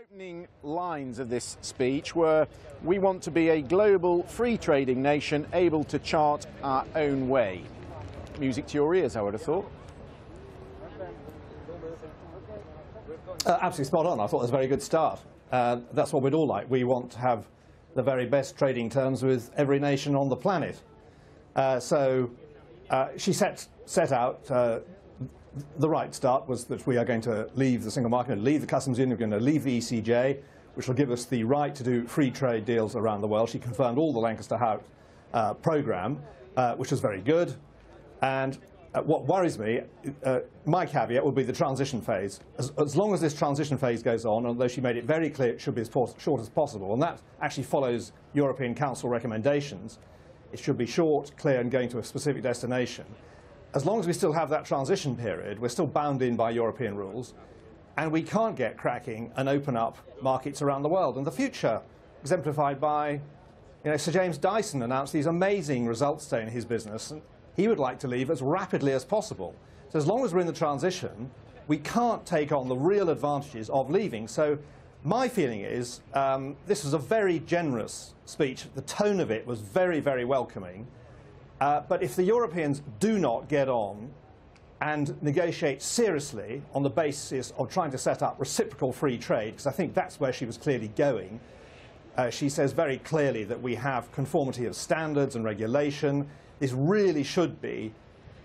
Opening lines of this speech were, "We want to be a global free trading nation able to chart our own way." Music to your ears, I would have thought. Absolutely spot on. I thought it was a very good start. That's what we'd all like. We want to have the very best trading terms with every nation on the planet. She set out the right start was that we are going to leave the single market, leave the customs union, we're going to leave the ECJ, which will give us the right to do free trade deals around the world. She confirmed all the Lancaster House programme, which was very good. And what worries me, my caveat would be the transition phase. As long as this transition phase goes on, although she made it very clear it should be as short as possible, and that actually follows European Council recommendations, it should be short, clear, and going to a specific destination. As long as we still have that transition period, we're still bound in by European rules, and we can't get cracking and open up markets around the world. And the future, exemplified by, Sir James Dyson announced these amazing results today in his business, and he would like to leave as rapidly as possible. So as long as we're in the transition, we can't take on the real advantages of leaving. So my feeling is this was a very generous speech. The tone of it was very, very welcoming. But if the Europeans do not get on and negotiate seriously on the basis of trying to set up reciprocal free trade, because I think that's where she was clearly going, she says very clearly that we have conformity of standards and regulation. This really should be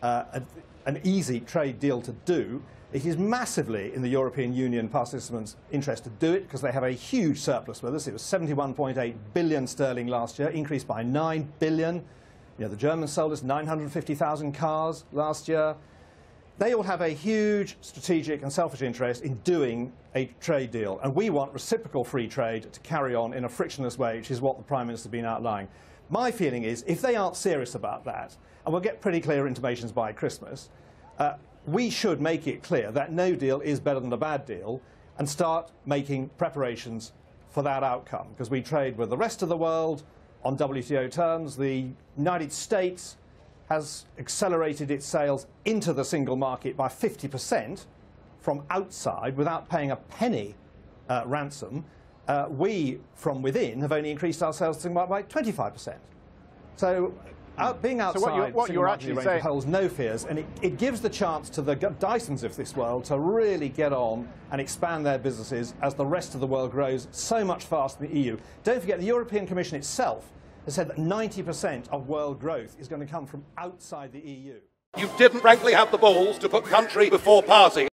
an easy trade deal to do. It is massively in the European Union participants' interest to do it because they have a huge surplus with us. It was 71.8 billion sterling last year, increased by 9 billion. The Germans sold us 950,000 cars last year. They all have a huge strategic and selfish interest in doing a trade deal. And we want reciprocal free trade to carry on in a frictionless way, which is what the Prime Minister has been outlining. My feeling is, if they aren't serious about that, and we'll get pretty clear intimations by Christmas, we should make it clear that no deal is better than a bad deal and start making preparations for that outcome. Because we trade with the rest of the world on WTO terms. The United States has accelerated its sales into the single market by 50% from outside without paying a penny ransom. We, from within, have only increased our sales to the single market by 25%. So being outside what you're actually saying holds no fears, and it gives the chance to the Dysons of this world to really get on and expand their businesses as the rest of the world grows so much faster than the EU. Don't forget, the European Commission itself has said that 90% of world growth is going to come from outside the EU. You didn't frankly have the balls to put country before party.